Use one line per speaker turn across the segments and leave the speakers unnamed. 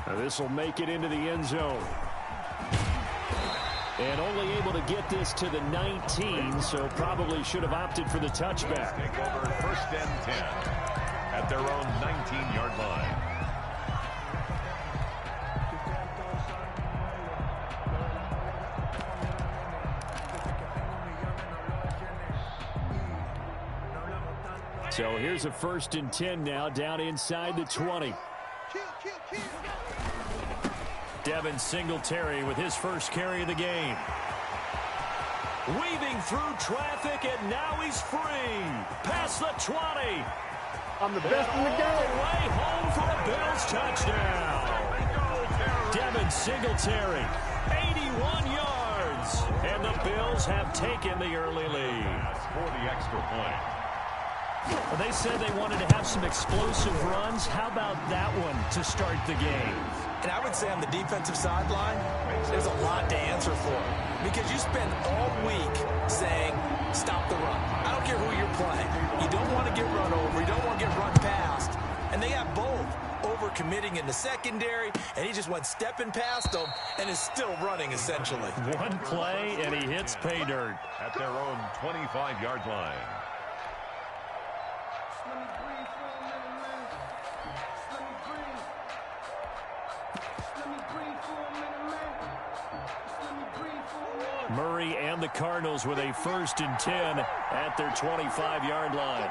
This will make it into the end zone. And only able to get this to the 19, so probably should have opted for the touchback.
Take over 1st and 10 at their own 19-yard line.
So here's a 1st and 10 now, down inside the 20. Devin Singletary with his first carry of the game. Weaving through traffic, and now he's free. Past the 20.
I'm the best in the game.
All the way home for a Bills touchdown. Devin Singletary, 81 yards. And the Bills have taken the early lead.
For the extra point.
Well, they said they wanted to have some explosive runs. How about that one to start the game?
And I would say on the defensive sideline, there's a lot to answer for. Because you spend all week saying, stop the run. I don't care who you're playing. You don't want to get run over. You don't want to get run past. And they got both. Over-committing in the secondary, and he just went stepping past them and is still running, essentially.
One play, and he hits pay dirt.
At their own 25-yard line.
Murray and the Cardinals with a 1st and 10 at their 25-yard line.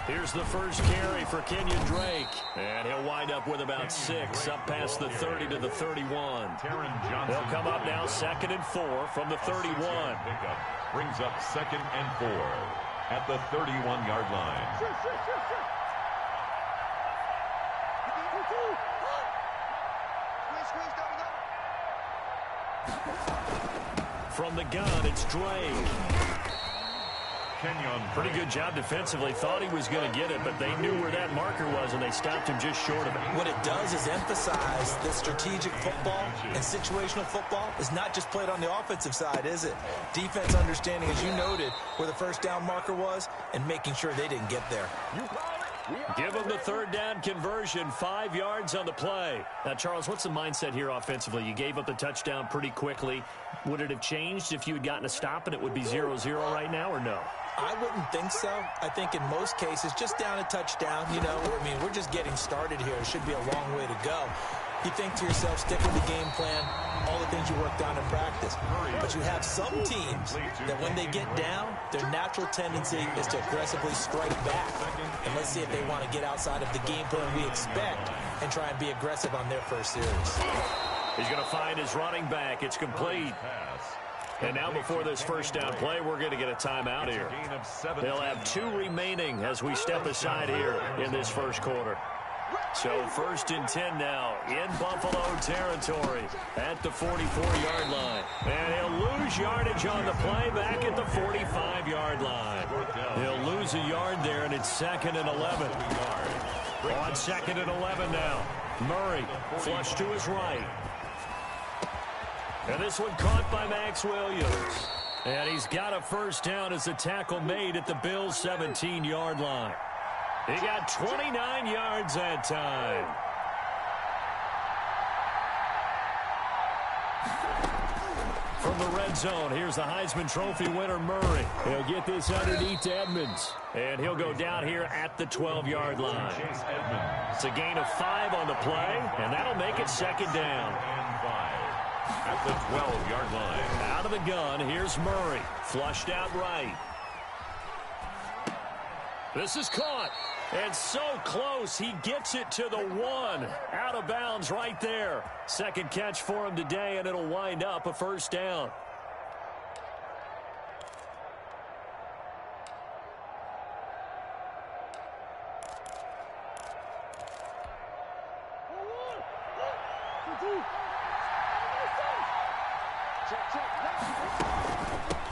Here's the first carry for Kenyon Drake. And he'll wind up with about 6, up past the 30 to the 31. They'll come up now 2nd and 4 from the 31.
Pickup brings up 2nd and 4 at the 31-yard line.
From the gun, it's Drake. Pretty good job defensively. Thought he was going to get it, but they knew where that marker was, and they stopped him just short of it.
What it does is emphasize that strategic football and situational football is not just played on the offensive side, is it? Defense understanding, as you noted, where the 1st down marker was and making sure they didn't get there.
Give them the 3rd down conversion, 5 yards on the play. Now, Charles, what's the mindset here offensively? You gave up the touchdown pretty quickly. Would it have changed if you had gotten a stop and it would be 0-0 right now, or no?
I wouldn't think so. I think in most cases, just down a touchdown, you know, I mean, we're just getting started here. It should be a long way to go. You think to yourself, stick with the game plan, all the things you worked on in practice. But you have some teams that when they get down, their natural tendency is to aggressively strike back. And let's see if they want to get outside of the game plan we expect and try and be aggressive on their first series.
He's going to find his running back. It's complete. And now before this 1st down play, we're going to get a timeout here. They'll have 2 remaining as we step aside here in this 1st quarter. So 1st and 10 now in Buffalo territory at the 44-yard line. And he'll lose yardage on the play back at the 45-yard line. He'll lose a yard there, and it's 2nd and 11. On 2nd and 11 now. Murray flush to his right. And this one caught by Max Williams. And he's got a 1st down as the tackle made at the Bills' 17-yard line. He got 29 yards that time. From the red zone, here's the Heisman Trophy winner, Murray. He'll get this underneath to Edmonds. And he'll go down here at the 12-yard line. It's a gain of 5 on the play, and that'll make it 2nd down.
At the 12-yard line.
Out of the gun, here's Murray. Flushed out right. This is caught. And so close, he gets it to the 1. Out of bounds right there. 2nd catch for him today, and it'll wind up a 1st down.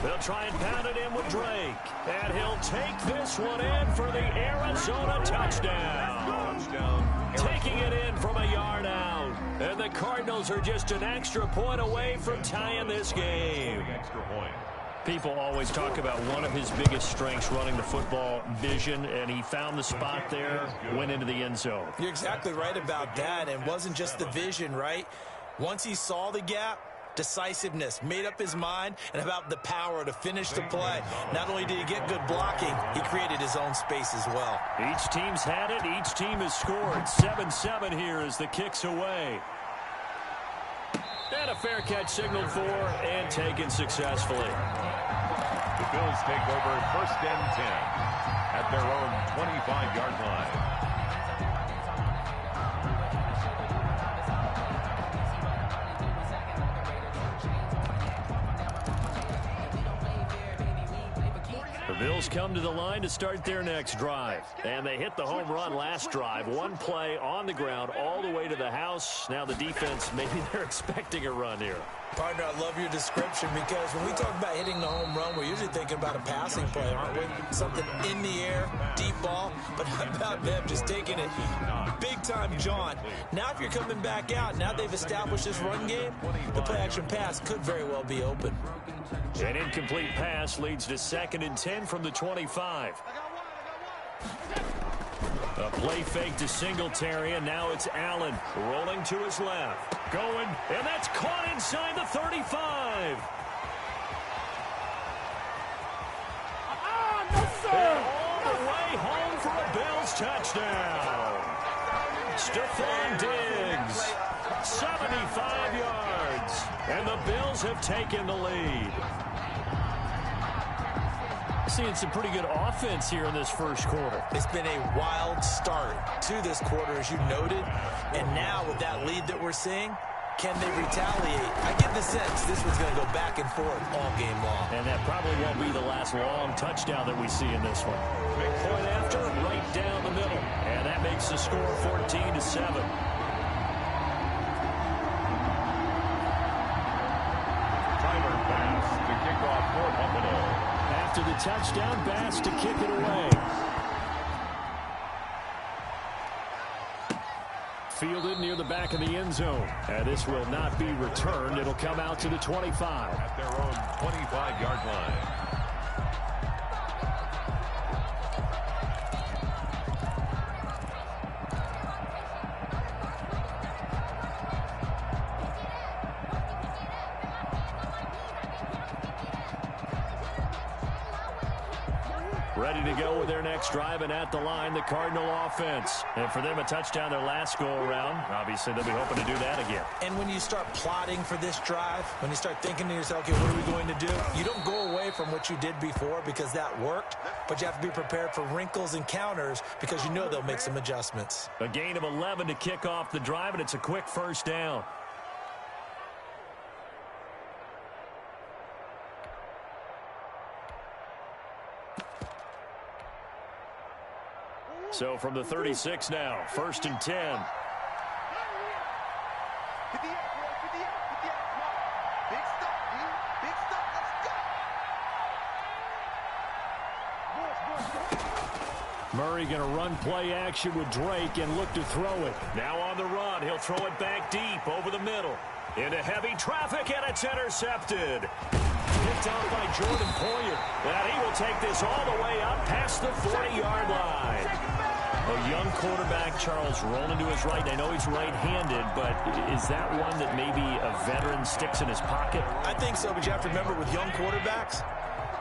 They'll try and pound it in with Drake. And he'll take this one in for the Arizona touchdown. Taking it in from a yard out. And the Cardinals are just an extra point away from tying this game.
Extra point.
People always talk about one of his biggest strengths running the football, vision, and he found the spot there, went into the end zone.
You're exactly right about that, and wasn't just the vision, right? Once he saw the gap, decisiveness, made up his mind, and about the power to finish the play. Not only did he get good blocking, he created his own space as well.
Each team's had it. Each team has scored. 7-7 here as the kick's away. And a fair catch signaled for and taken successfully.
The Bills take over 1st and 10 at their own 25-yard line.
The Bills come to the line to start their next drive. And they hit the home run last drive. One play on the ground all the way to the house. Now the defense, maybe they're expecting a run here.
Partner, I love your description because when we talk about hitting the home run, we're usually thinking about a passing play, aren't we? Something in the air, deep ball. But how about them just taking it big-time jaunt? Now if you're coming back out, now they've established this run game, the play-action pass could very well be open.
An incomplete pass leads to 2nd and 10 from the 25. A play fake to Singletary, and now it's Allen rolling to his left. Going, and that's caught inside the 35.
No, sir.
And all the way home for a Bills touchdown. Stephon Diggs, 75 yards, and the Bills have taken the lead. Seeing some pretty good offense here in this first quarter.
It's been a wild start to this quarter, as you noted. And now with that lead that we're seeing, can they retaliate? I get the sense this one's going to go back and forth all game long.
And that probably won't be the last long touchdown that we see in this one. Big point after, right down the middle. And that makes the score 14-7.
Tyler Bass to kick off for Buffalo.
After the touchdown, Bass to kick it away. Fielded near the back of the end zone. And this will not be returned. It'll come out to the 25.
At their own 25-yard line.
Ready to go with their next drive, and at the line, the Cardinal offense. And for them, a touchdown their last go-around. Obviously, they'll be hoping to do that again.
And when you start plotting for this drive, when you start thinking to yourself, okay, what are we going to do? You don't go away from what you did before because that worked, but you have to be prepared for wrinkles and counters because you know they'll make some adjustments.
A gain of 11 to kick off the drive, and it's a quick first down. So from the 36 now, 1st and 10. Murray going to run play action with Drake and look to throw it. Now on the run, he'll throw it back deep over the middle. Into heavy traffic, and it's intercepted. Picked off by Jordan Poyer. And he will take this all the way up past the 40-yard line. A young quarterback, Charles, rolling to his right. I know he's right-handed, but is that one that maybe a veteran sticks in his pocket?
I think so, but you have to remember with young quarterbacks,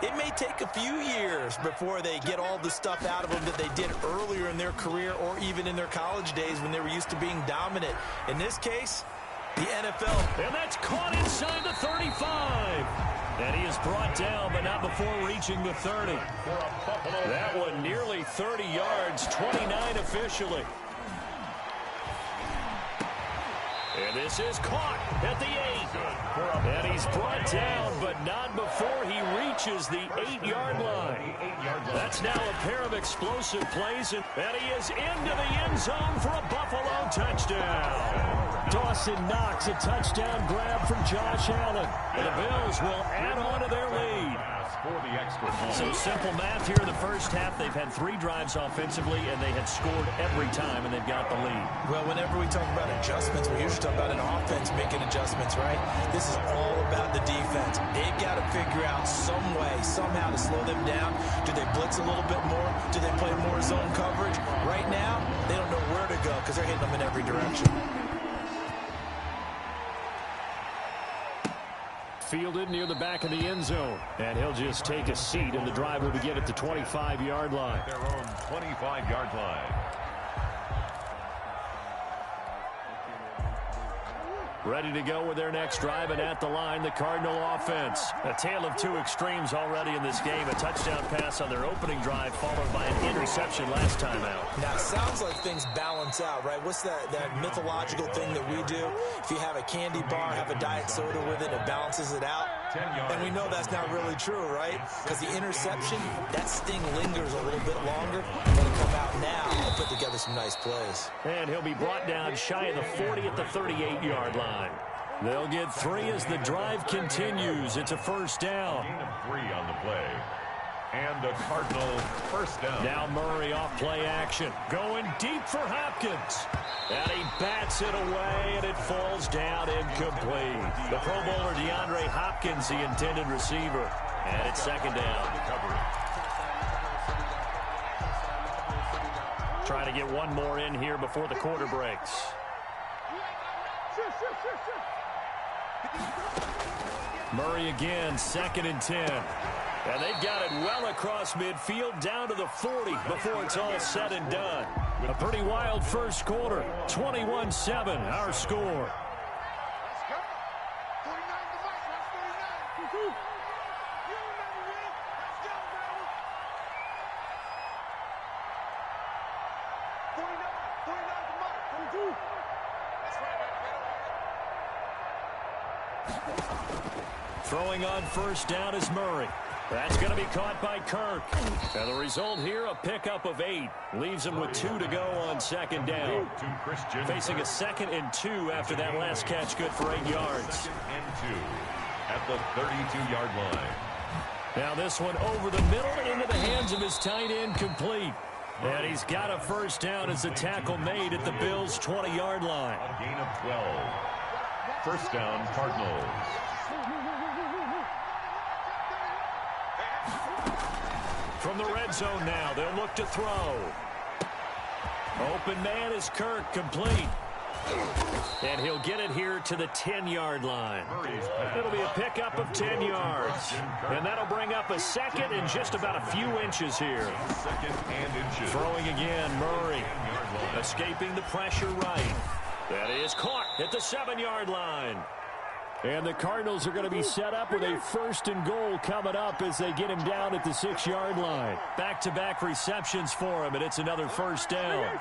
it may take a few years before they get all the stuff out of them that they did earlier in their career or even in their college days when they were used to being dominant. In this case, the NFL.
And that's caught inside the 35. And he is brought down, but not before reaching the 30. That one nearly 30 yards, 29 officially. And this is caught at the 8. And he's brought down, but not before he reaches the 8-yard line. That's now a pair of explosive plays, and he is into the end zone for a Buffalo touchdown. Dawson Knox, a touchdown grab from Josh Allen. And the Bills will add on to their lead.
for the extra point.
So simple math here in the first half. They've had 3 drives offensively, and they had scored every time, and they've got the lead.
Well, whenever we talk about adjustments, we usually talk about an offense making adjustments, right? This is all about the defense. They've got to figure out some way, somehow to slow them down. Do they blitz a little bit more? Do they play more zone coverage? Right now, they don't know where to go because they're hitting them in every direction.
Fielded near the back of the end zone. And he'll just take a seat, and the drive will begin at the 25-yard line.
Their own 25-yard line.
Ready to go with their next drive, and at the line, the Cardinal offense. A tale of 2 extremes already in this game. A touchdown pass on their opening drive, followed by an interception last time out.
Now, it sounds like things balance out, right? What's that mythological thing that we do? If you have a candy bar, have a diet soda with it, it balances it out. And we know that's not really true, right? Because the interception, that sting lingers a little bit longer. Let it come out now and put together some nice plays.
And he'll be brought down shy of the 40 at the 38-yard line. They'll get 3 as the drive continues. It's a first down.
Gain of 3 on the play. And a Cardinal first down.
Now Murray off play action. Going deep for Hopkins. And he bats it away, and it falls down incomplete. The Pro Bowler DeAndre Hopkins, the intended receiver. And it's second down. Trying to get one more in here before the quarter breaks. Murray again, 2nd and 10. And they've got it well across midfield, down to the 40 before it's all said and done. A pretty wild first quarter, 21-7, our score. Throwing on first down is Murray. That's going to be caught by Kirk. And the result here, a pickup of 8. Leaves him with 2 to go on second down. Facing a 2nd and 2 after that last catch, good for 8 yards.
2nd and 2 at the 32-yard line.
Now this one over the middle into the hands of his tight end, complete. And he's got a first down as the tackle made at the Bills' 20-yard line.
A gain of 12. First down, Cardinals.
From the red zone now, they'll look to throw. Open man is Kirk, complete. And he'll get it here to the 10-yard line. It'll be a pickup of 10 yards. And that'll bring up a 2nd and just about a few inches here.
2nd and inches.
Throwing again, Murray. Escaping the pressure right. That is caught at the 7-yard line. And the Cardinals are going to be set up with a 1st and goal coming up as they get him down at the 6-yard line. Back-to-back receptions for him, and it's another first down.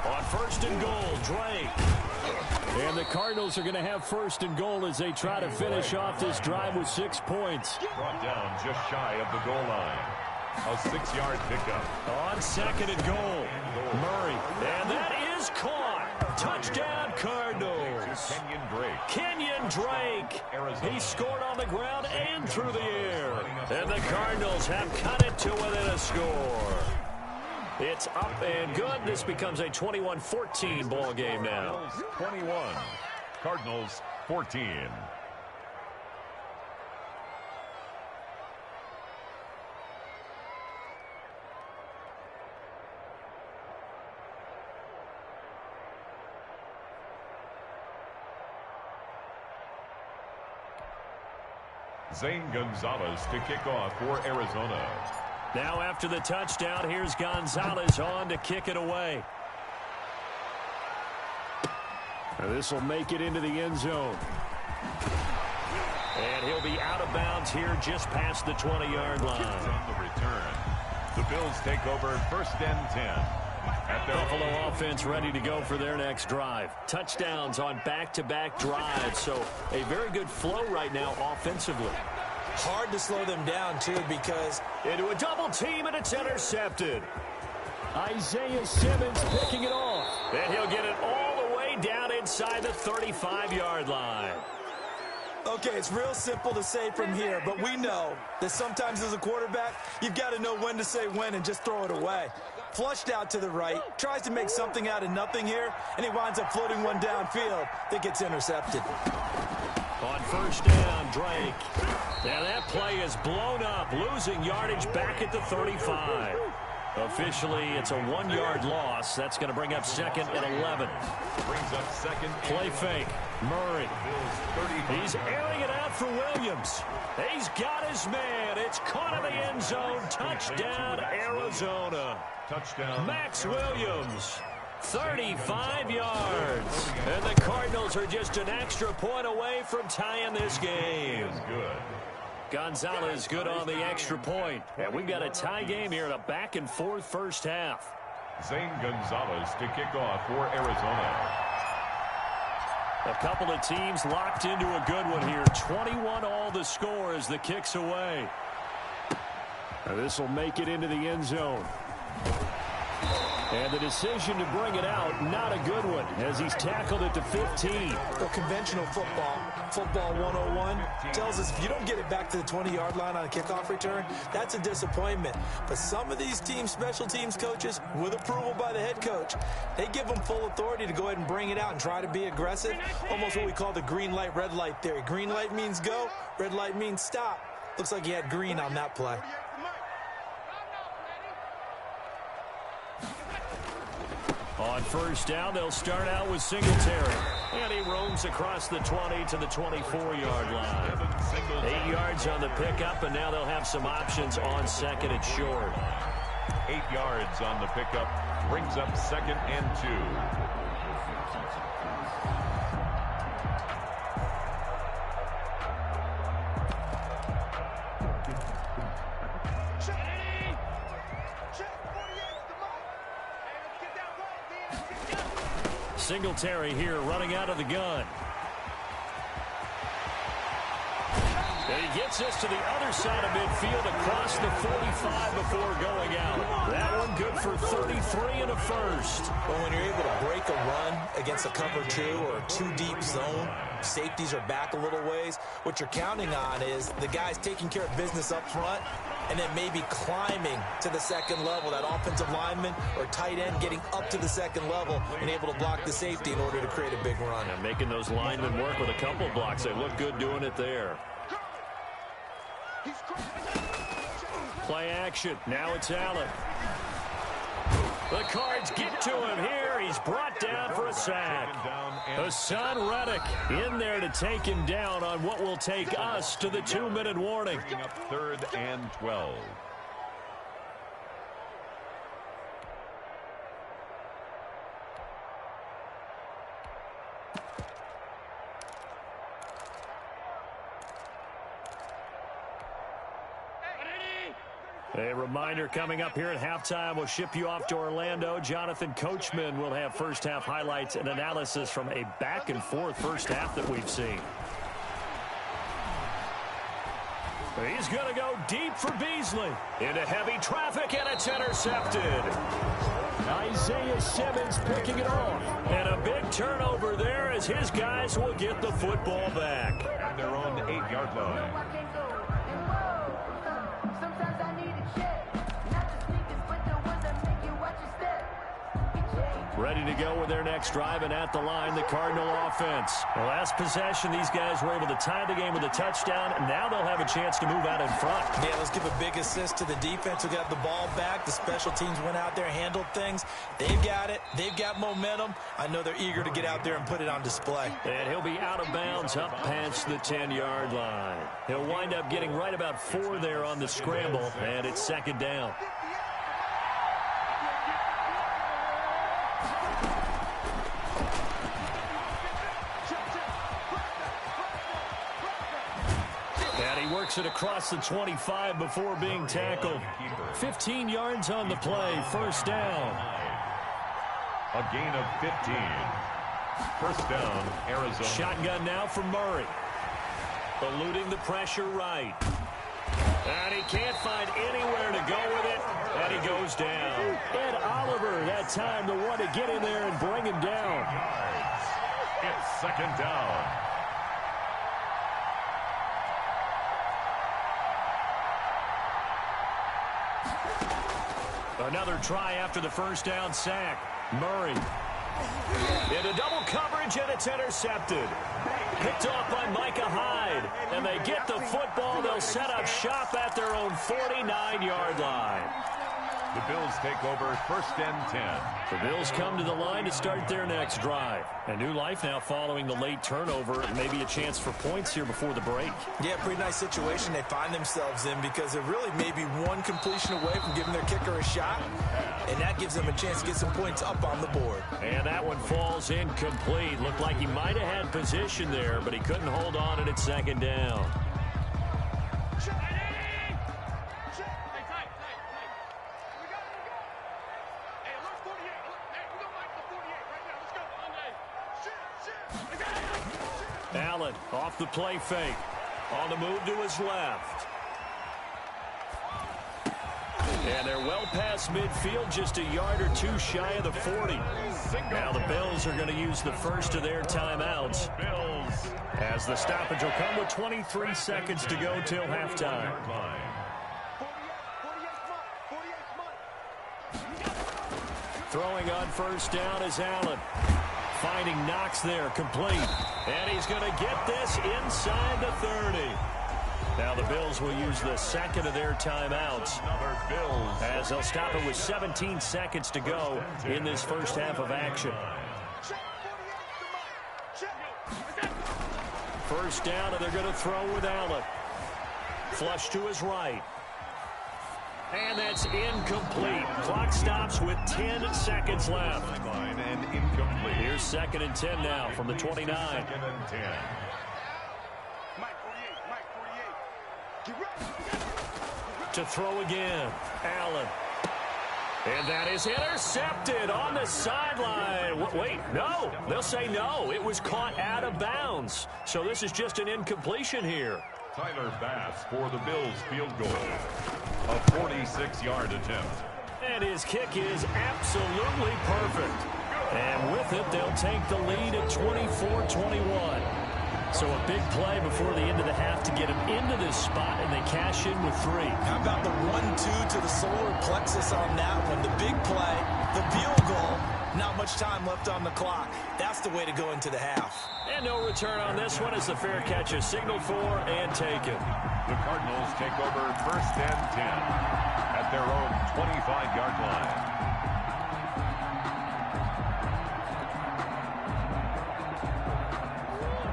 On 1st and goal, Drake. And the Cardinals are going to have 1st and goal as they try to finish off this drive with 6 points.
Brought down just shy of the goal line. A 6-yard pickup.
On 2nd and goal, Murray. And that is caught. Touchdown, Cardinals. Kenyon Drake. He scored on the ground and through the air. And the Cardinals have cut it to within a score. It's up and good. This becomes a 21-14 ball game now.
21. Cardinals 14. Zane Gonzalez to kick off for Arizona.
Now after the touchdown, here's Gonzalez on to kick it away. This will make it into the end zone. And he'll be out of bounds here just past the 20-yard line.
On the return, the Bills take over 1st and 10.
Buffalo offense ready to go for their next drive. Touchdowns on back-to-back drives, so a very good flow right now offensively.
Hard to slow them down, too, because
into a double team, and it's intercepted. Isaiah Simmons picking it off. And he'll get it all the way down inside the 35-yard line.
Okay, it's real simple to say from here, but we know that sometimes as a quarterback, you've got to know when to say when and just throw it away. Flushed out to the right, tries to make something out of nothing here, and he winds up floating one downfield that gets intercepted.
On first down, Drake. Now that play is blown up, losing yardage back at the 35. Officially, it's a 1-yard loss. That's going to bring up 2nd and 11.
Brings up 2nd.
Play fake. Murray. He's airing it out for Williams. He's got his man. It's caught in the end zone. Touchdown, Arizona.
Touchdown.
Max Williams. 35 yards. And the Cardinals are just an extra point away from tying this game.
Good.
Gonzalez good on the extra point. And we've got a tie game here in a back-and-forth first half.
Zane Gonzalez to kick off for Arizona.
A couple of teams locked into a good one here. 21 all the score as the kick's away. This will make it into the end zone. And the decision to bring it out, not a good one, as he's tackled at the 15.
Well, conventional football 101, tells us if you don't get it back to the 20-yard line on a kickoff return, that's a disappointment. But some of these teams, special teams coaches, with approval by the head coach, they give them full authority to go ahead and bring it out and try to be aggressive. Almost what we call the green light, red light theory. Green light means go, red light means stop. Looks like he had green on that play.
On first down, they'll start out with Singletary. And he roams across the 20 to the 24-yard line. 8 yards on the pickup, and now they'll have some options on 2nd and short.
8 yards on the pickup. Brings up 2nd and 2.
Singletary here running out of the gun. And he gets us to the other side of midfield across the 45 before going out. That one good for 33 and a first.
But when you're able to break a run against a cover 2 or a 2-deep zone, safeties are back a little ways. What you're counting on is the guys taking care of business up front and then maybe climbing to the 2nd level. That offensive lineman or tight end getting up to the 2nd level and able to block the safety in order to create a big run.
And making those linemen work with a couple blocks. They look good doing it there. Play action. Now it's Allen. The Cards get to him here. He's brought down for a sack. Hassan Reddick in there to take him down on what will take us to the 2-minute warning.
Up 3rd and 12.
A reminder coming up here at halftime. We'll ship you off to Orlando. Jonathan Coachman will have first-half highlights and analysis from a back-and-forth first half that we've seen. He's going to go deep for Beasley. Into heavy traffic, and it's intercepted. Isaiah Simmons picking it off. And a big turnover there as his guys will get the football back.
At their own 8-yard line.
Ready to go with their next drive, and at the line, the Cardinal offense. The last possession, these guys were able to tie the game with a touchdown, and now they'll have a chance to move out in front.
Yeah, let's give a big assist to the defense who got the ball back. The special teams went out there, handled things. They've got it. They've got momentum. I know they're eager to get out there and put it on display.
And he'll be out of bounds up past the 10-yard line. He'll wind up getting right about 4 there on the scramble, and it's 2nd down. Works it across the 25 before being tackled. 15 yards on the play. First down.
A gain of 15. First down, Arizona.
Shotgun now for Murray. Eluding the pressure right. And he can't find anywhere to go with it. And he goes down. Ed Oliver, that time, the one to get in there and bring him down.
It's 2nd down.
Another try after the first down sack. Murray. Into double coverage, and it's intercepted. Picked off by Micah Hyde. And they get the football. They'll set up shop at their own 49-yard line.
The Bills take over 1st and 10.
The Bills come to the line to start their next drive. A new life now following the late turnover. Maybe a chance for points here before the break.
Yeah, pretty nice situation they find themselves in because they're really maybe one completion away from giving their kicker a shot. And that gives them a chance to get some points up on the board.
And that one falls incomplete. Looked like he might have had position there, but he couldn't hold on at its 2nd down. Allen off the play fake. On the move to his left. And they're well past midfield, just a yard or two shy of the 40. Now the Bills are going to use the first of their timeouts, as the stoppage will come with 23 seconds to go till halftime. Throwing on first down is Allen. Finding Knox there, complete. And he's going to get this inside the 30. Now the Bills will use the second of their timeouts, as they'll stop it with 17 seconds to go in this first half of action. First down, and they're going to throw with Allen. Flush to his right. And that's incomplete. Clock stops with 10 seconds left. Here's 2nd and 10 now from the 29.
2nd and 10.
To throw again, Allen. And that is intercepted on the sideline. Wait, no. They'll say no. It was caught out of bounds. So this is just an incompletion here.
Tyler Bass for the Bills field goal. A 46-yard attempt.
And his kick is absolutely perfect. And with it, they'll take the lead at 24-21. So a big play before the end of the half to get him into this spot, and they cash in with 3.
How about the 1-2 to the solar plexus on that one? The big play, the field goal, not much time left on the clock. That's the way to go into the half.
And no return on this one as the fair catch is signaled for and taken.
The Cardinals take over 1st and 10 at their own 25-yard line.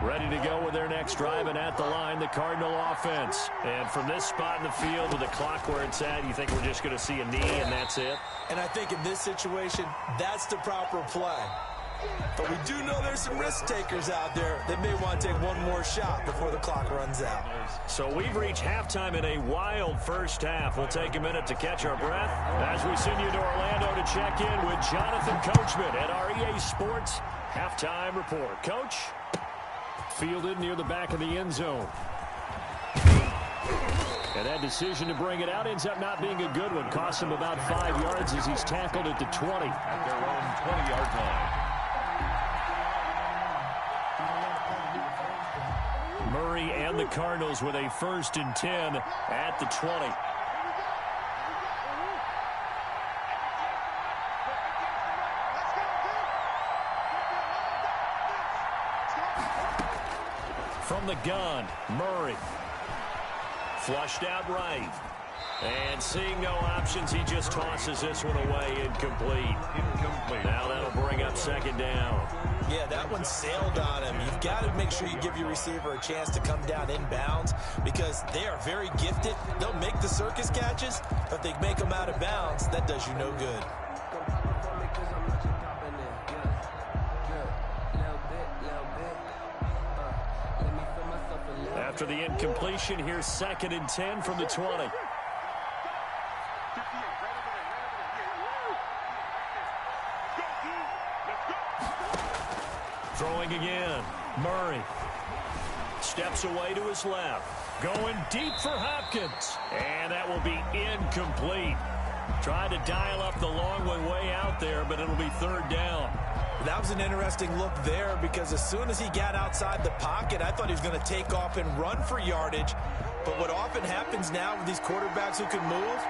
Ready to go with their next drive, and at the line, the Cardinal offense. And from this spot in the field with the clock where it's at, you think we're just going to see a knee and that's it?
And I think in this situation, that's the proper play. But we do know there's some risk takers out there that may want to take one more shot before the clock runs out.
So we've reached halftime in a wild first half. We'll take a minute to catch our breath as we send you to Orlando to check in with Jonathan Coachman at our EA Sports Halftime Report. Coach? Fielded near the back of the end zone. And that decision to bring it out ends up not being a good one. Costs him about 5 yards as he's tackled at the 20.
At their own 20-yard line.
Murray and the Cardinals with a 1st and 10 at the 20. From the gun, Murray. Flushed out right. And seeing no options, he just tosses this one away incomplete. Now that'll bring up 2nd down.
Yeah, that one sailed on him. You've got to make sure you give your receiver a chance to come down inbounds because they are very gifted. They'll make the circus catches, but if they make them out of bounds, that does you no good.
After the incompletion, here's 2nd and 10 from the 20. Throwing again. Murray steps away to his left. Going deep for Hopkins. And that will be incomplete. Tried to dial up the long one way out there, but it'll be 3rd down.
That was an interesting look there because as soon as he got outside the pocket, I thought he was going to take off and run for yardage. But what often happens now with these quarterbacks who can move,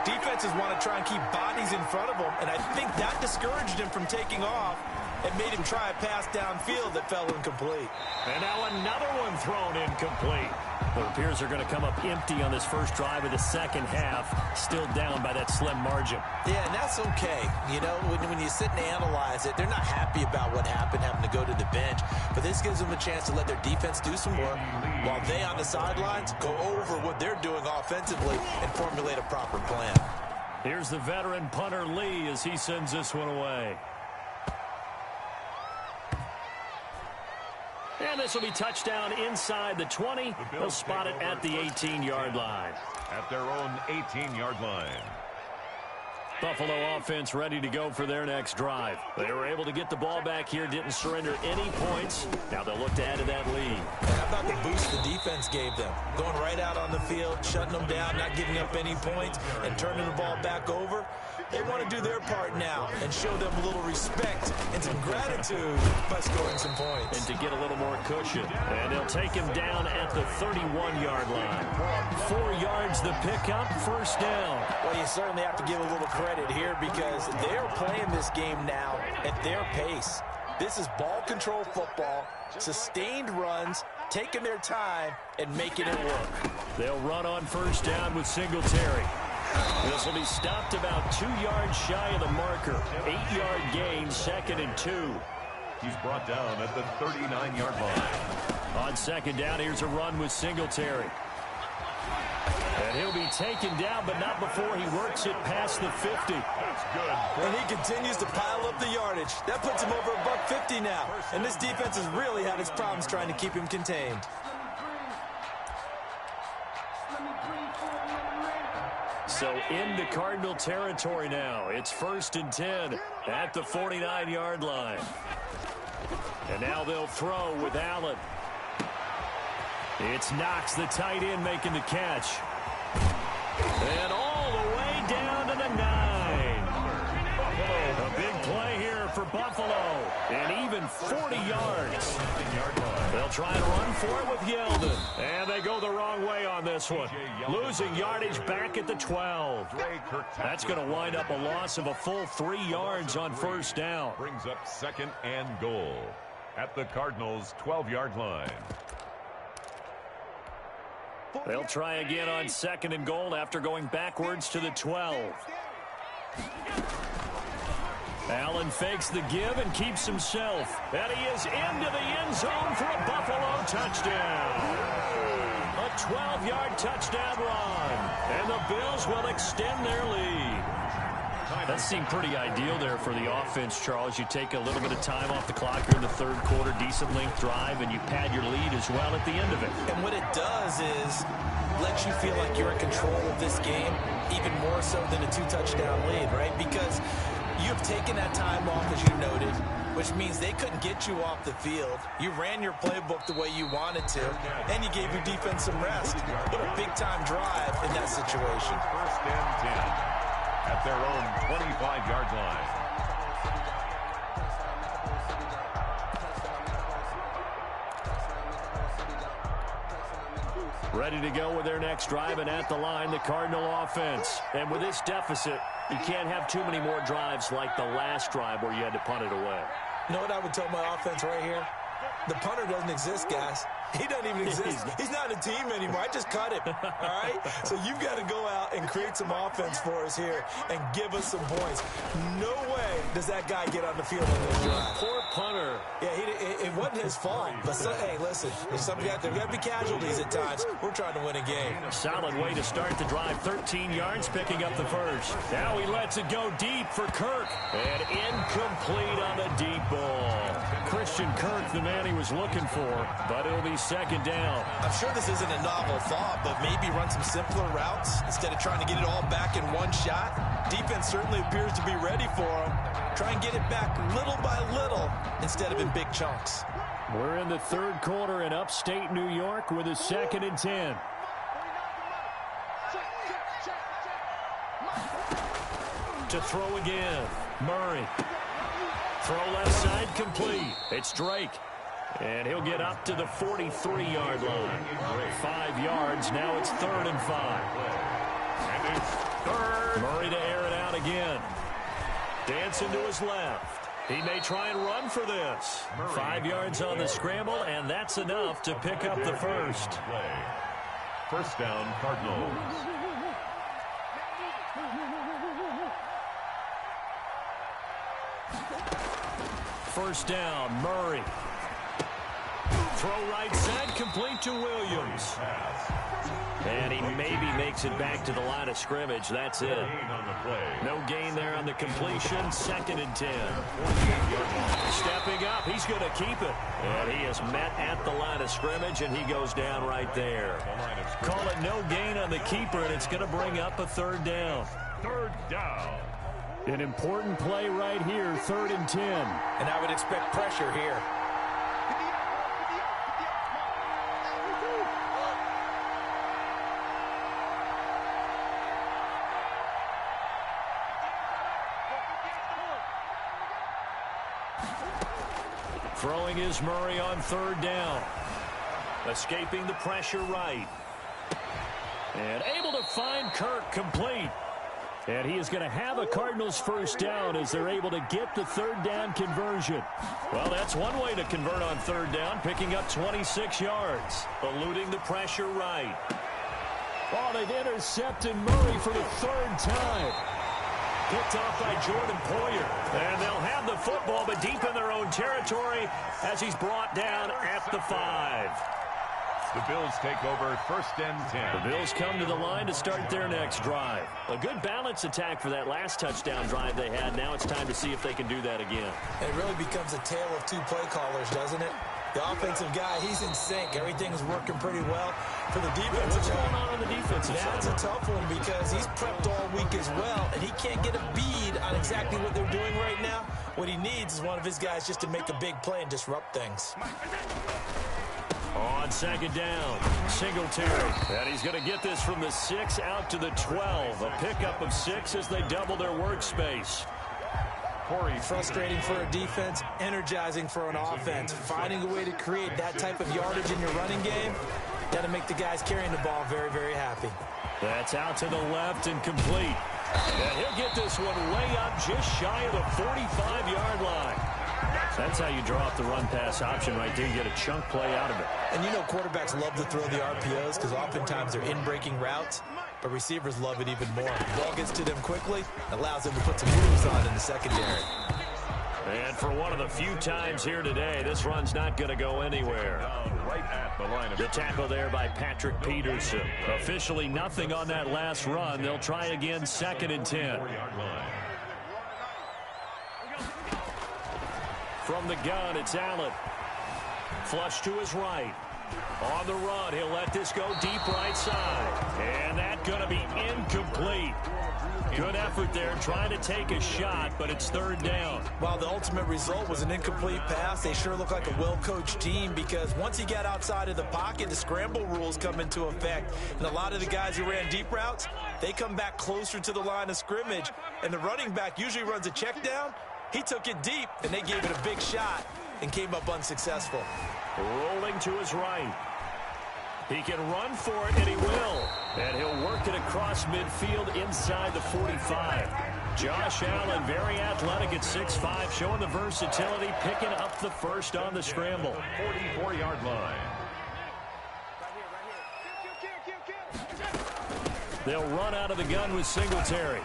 Defenses want to try and keep bodies in front of them, and I think that discouraged him from taking off and made him try a pass downfield that fell incomplete.
And now another one thrown incomplete. It appears they're going to come up empty on this first drive of the second half, still down by that slim margin.
Yeah, and that's okay. You know, when you sit and analyze it, they're not happy about what happened, having to go to the bench. But this gives them a chance to let their defense do some work while they on the sidelines go over what they're doing offensively and formulate a proper plan.
Here's the veteran punter Lee as he sends this one away. And this will be touchdown inside the 20. They'll spot it at the 18-yard line.
At their own 18-yard line.
Buffalo offense ready to go for their next drive. They were able to get the ball back here, didn't surrender any points. Now they'll look to add to that lead.
How about the boost the defense gave them? Going right out on the field, shutting them down, not giving up any points, and turning the ball back over. They want to do their part now and show them a little respect and some gratitude by scoring some points.
And to get a little more cushion. And they'll take him down at the 31-yard line. 4 yards the pickup, first down.
Well, you certainly have to give a little credit here because they're playing this game now at their pace. This is ball control football, sustained runs, taking their time, and making it work.
They'll run on first down with Singletary. This will be stopped about 2 yards shy of the marker. 8-yard gain, 2nd and 2.
He's brought down at the 39-yard line.
On second down, here's a run with Singletary. And he'll be taken down, but not before he works it past the 50.
That's good.
And he continues to pile up the yardage. That puts him over $150 now. And this defense has really had its problems trying to keep him contained.
So into Cardinal territory now. It's 1st and 10 at the 49-yard line. And now they'll throw with Allen. It's Knox, the tight end, making the catch. And all the way down to the 9. A big play here for Buffalo. And even 40 yards. They'll try and run for it with Yeldon. And they go the wrong way on this one. Losing yardage back at the 12. That's going to wind up a loss of a full 3 yards on first down.
Brings up 2nd and goal at the Cardinals' 12-yard line.
They'll try again on 2nd and goal after going backwards to the 12. Allen fakes the give and keeps himself. And he is into the end zone for a Buffalo touchdown. A 12-yard touchdown run. And the Bills will extend their lead. That seemed pretty ideal there for the offense, Charles. You take a little bit of time off the clock here in the third quarter, decent length drive, and you pad your lead as well at the end of it.
And what it does is lets you feel like you're in control of this game, even more so than a 2-touchdown lead, right? Because you've taken that time off, as you noted, which means they couldn't get you off the field. You ran your playbook the way you wanted to, and you gave your defense some rest. What a big-time drive in that situation.
1st and 10 at their own 25-yard line.
Ready to go with their next drive, and at the line, the Cardinal offense. And with this deficit, you can't have too many more drives like the last drive where you had to punt it away.
You know what I would tell my offense right here? The punter doesn't exist, guys. He doesn't even exist. He's not a team anymore. I just cut him, all right? So you've got to go out and create some offense for us here and give us some points. No way does that guy get on the field on this drive.
Poor punter.
Yeah, it wasn't his fault. But, hey, listen, there's got to be casualties at times. We're trying to win a game.
Solid way to start the drive. 13 yards, picking up the first. Now he lets it go deep for Kirk. And incomplete on the deep ball. Christian Kirk, the man he was looking for, but it'll be 2nd down.
I'm sure this isn't a novel thought, but maybe run some simpler routes instead of trying to get it all back in one shot. Defense certainly appears to be ready for him. Try and get it back little by little instead of in big chunks.
We're in the third quarter in upstate New York with a 2nd and 10. To throw again, Murray. Throw left side complete. It's Drake. And he'll get up to the 43-yard line. 5 yards. Now it's 3rd and 5.
And it's
3rd Murray to air it out again. Dancing to his left. He may try and run for this. 5 yards on the scramble, and that's enough to pick up the first.
First down, Cardinals.
First down, Murray. Throw right side, complete to Williams. And he maybe makes it back to the line of scrimmage. That's it. No gain there on the completion. 2nd and 10. Stepping up, he's going to keep it. And he is met at the line of scrimmage, and he goes down right there. Call it no gain on the keeper, and it's going to bring up a 3rd down.
3rd down.
An important play right here, 3rd and 10.
And I would expect pressure here.
Throwing is Murray on 3rd down. Escaping the pressure right. And able to find Kirk, complete. And he is going to have a Cardinals first down as they're able to get the 3rd down conversion. Well, that's one way to convert on 3rd down, picking up 26 yards. Eluding the pressure right. Oh, they've intercepted Murray for the 3rd time. Picked off by Jordan Poyer. And they'll have the football, but deep in their own territory as he's brought down at the 5.
The Bills take over 1st and 10.
The Bills come to the line to start their next drive. A good balance attack for that last touchdown drive they had. Now it's time to see if they can do that again.
It really becomes a tale of 2 play callers, doesn't it? The offensive guy, he's in sync. Everything's working pretty well. For the defensive
What's going on the defensive side?
That's a tough one because he's prepped all week as well, and he can't get a bead on exactly what they're doing right now. What he needs is one of his guys just to make a big play and disrupt things.
On 2nd down, Singletary. And he's going to get this from the 6 out to the 12. A pickup of 6 as they double their workspace.
Frustrating for a defense, energizing for an offense. Finding a way to create that type of yardage in your running game, got to make the guys carrying the ball very, very happy.
That's out to the left and complete. And he'll get this one way up just shy of the 45-yard line. That's how you draw up the run-pass option right there. You get a chunk play out of it.
And you know quarterbacks love to throw the RPOs because oftentimes they're in-breaking routes, but receivers love it even more. The ball gets to them quickly, allows them to put some moves on in the secondary.
And for one of the few times here today, this run's not going to go anywhere.
Right at the line of
the tackle there by Patrick Peterson. Officially nothing on that last run. They'll try again, 2nd and 10. From the gun, it's Allen. Flush to his right. On the run, he'll let this go deep right side. And that's going to be incomplete. Good effort there, trying to take a shot, but it's 3rd down.
While the ultimate result was an incomplete pass, they sure look like a well-coached team because once you get outside of the pocket, the scramble rules come into effect. And a lot of the guys who ran deep routes, they come back closer to the line of scrimmage. And the running back usually runs a check down. He took it deep, and they gave it a big shot and came up unsuccessful.
Rolling to his right. He can run for it, and he will. And he'll work it across midfield inside the 45. Josh Allen, very athletic at 6'5", showing the versatility, picking up the first on the scramble.
44-yard line.
They'll run out of the gun with Singletary.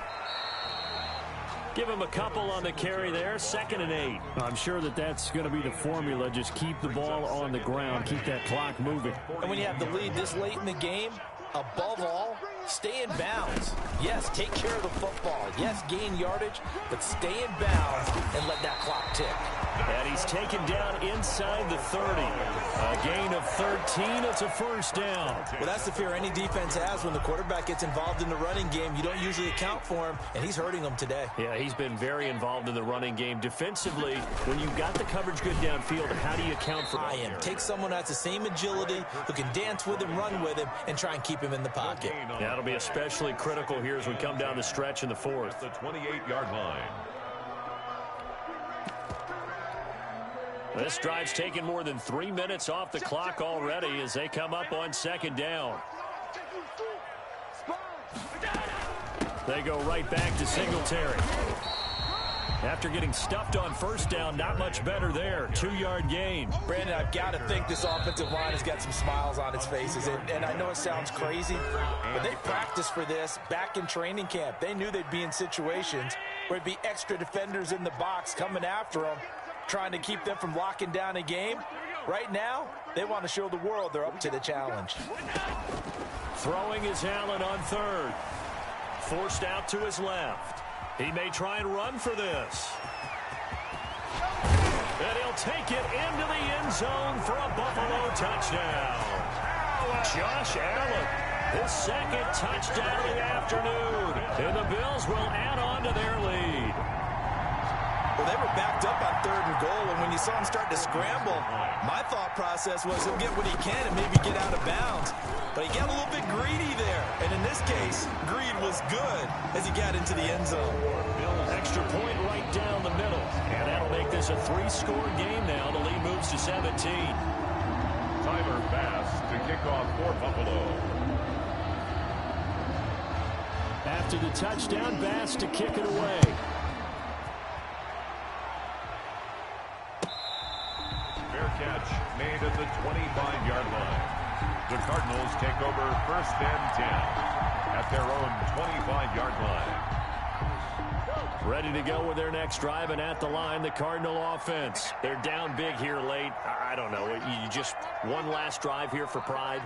Give him a couple on the carry there, 2nd and 8. I'm sure that's going to be the formula. Just keep the ball on the ground, keep that clock moving.
And when you have the lead this late in the game, above all, stay in bounds. Yes, take care of the football. Yes, gain yardage, but stay in bounds and let that clock tick.
And he's taken down inside the 30. A gain of 13. It's a first down.
Well, that's the fear any defense has when the quarterback gets involved in the running game. You don't usually account for him, and he's hurting them today.
Yeah, he's been very involved in the running game. Defensively, when you've got the coverage good downfield, how do you account for
him? Take someone who has the same agility, who can dance with him, run with him, and try and keep him in the pocket.
That'll be especially critical here as we come down the stretch in the 4th.
The 28-yard line.
This drive's taken more than 3 minutes off the clock already as they come up on 2nd down. They go right back to Singletary. After getting stuffed on first down, not much better there. 2-yard gain.
Brandon, I've got to think this offensive line has got some smiles on its faces. And I know it sounds crazy, but they practiced for this back in training camp. They knew they'd be in situations where it'd be extra defenders in the box coming after them, trying to keep them from locking down a game. Right now, they want to show the world they're up to the challenge.
Throwing is Allen on third. Forced out to his left. He may try and run for this. And he'll take it into the end zone for a Buffalo touchdown. Josh Allen, his second touchdown of the afternoon. And the Bills will add on to their lead.
Well, they were backed up on 3rd and goal, and when you saw him start to scramble, my thought process was he'll get what he can and maybe get out of bounds. But he got a little bit greedy there. And in this case, greed was good as he got into the end zone.
Extra point right down the middle. And that'll make this a 3-score game now. The lead moves to 17.
Tyler Bass to kick off for Buffalo.
After the touchdown, Bass to kick it away.
Fair catch made at the 25-yard line. The Cardinals take over 1st and 10 at their own 25-yard line.
Ready to go with their next drive, and at the line, the Cardinal offense. They're down big here late. I don't know. You just one last drive here for pride?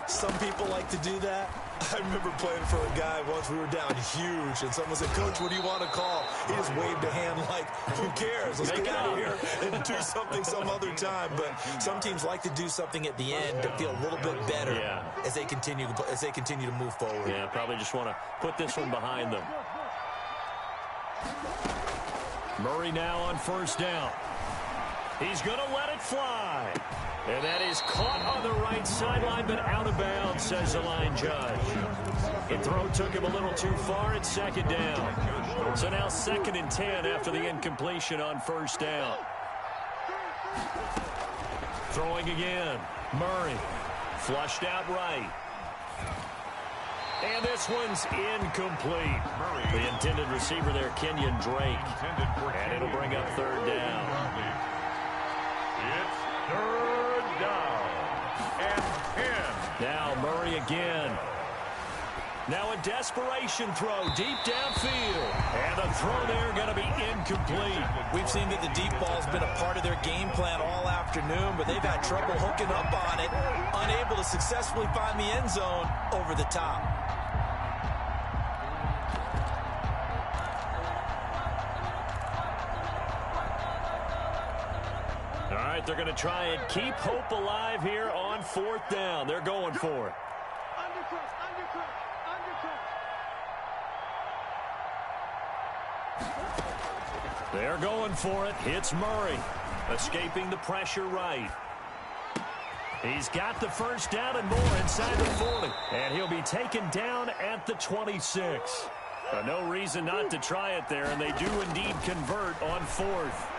Some people like to do that. I remember playing for a guy once. We were down huge, and someone said, "Coach, what do you want to call?" He just waved a hand like, "Who cares? Let's get out of here and do something some other time." But some teams like to do something at the end to feel a little bit better as they continue to move forward.
Yeah, probably just want to put this one behind them. Murray now on 1st down. He's going to let it fly. And that is caught on the right sideline, but out of bounds, says the line judge. The throw took him a little too far at 2nd down. So now 2nd and 10 after the incompletion on 1st down. Throwing again. Murray. Flushed out right. And this one's incomplete. The intended receiver there, Kenyon Drake. And it'll bring up 3rd down.
It's 3rd down and 10.
Now Murray again. Now a desperation throw deep downfield. And the throw there going to be incomplete.
We've seen that the deep ball's been a part of their game plan all afternoon, but they've had trouble hooking up on it, unable to successfully find the end zone over the top.
All right, they're going to try and keep hope alive here on 4th down. They're going for it. They're going for it. It's Murray. Escaping the pressure right. He's got the 1st down and more inside the 40. And he'll be taken down at the 26. No reason not to try it there, and they do indeed convert on 4th.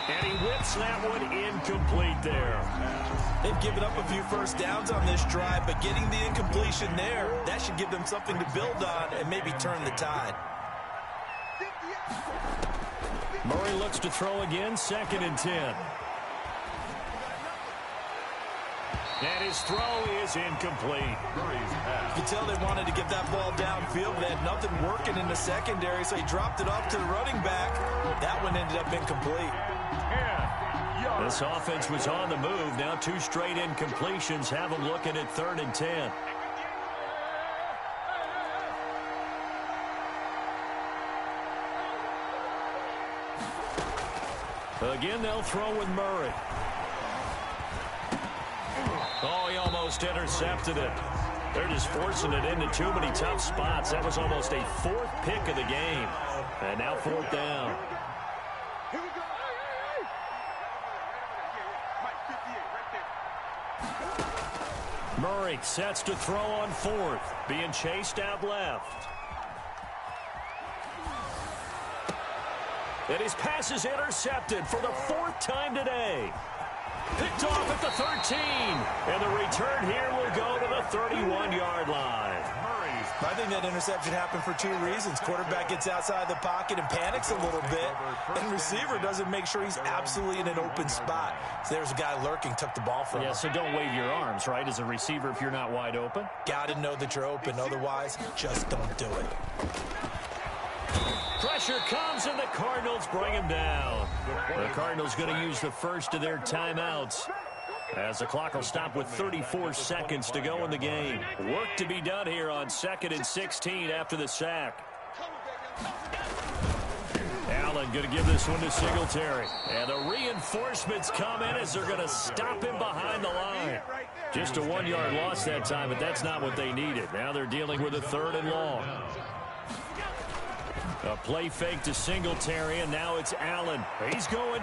And he whips that one incomplete there.
They've given up a few 1st downs on this drive, but getting the incompletion there, that should give them something to build on and maybe turn the tide.
Murray looks to throw again, 2nd and 10. And his throw is incomplete.
You can tell they wanted to get that ball downfield, but they had nothing working in the secondary, so he dropped it off to the running back. That one ended up incomplete.
This offense was on the move. Now 2 straight incompletions have them looking at 3rd and 10. Again, they'll throw with Murray. Oh, he almost intercepted it. They're just forcing it into too many tough spots. That was almost a 4th pick of the game. And now 4th down. Murray sets to throw on 4th. Being chased out left. And his pass is intercepted for the 4th time today. Picked off at the 13. And the return here will go to the 31-yard line.
I think that interception happened for two reasons. Quarterback gets outside the pocket and panics a little bit, and receiver doesn't make sure he's absolutely in an open spot. So there's a guy lurking, took the ball from him.
Yeah, so don't wave your arms, right, as a receiver if you're not wide open.
Got to know that you're open. Otherwise, just don't do it.
Pressure comes, and the Cardinals bring him down. The Cardinals going to use the first of their timeouts, as the clock will stop with 34 seconds to go in the game. Work to be done here on 2nd and 16 after the sack. Allen going to give this one to Singletary. And the reinforcements come in as they're going to stop him behind the line. Just a 1-yard loss that time, but that's not what they needed. Now they're dealing with a 3rd and long. A play fake to Singletary, and now it's Allen. He's going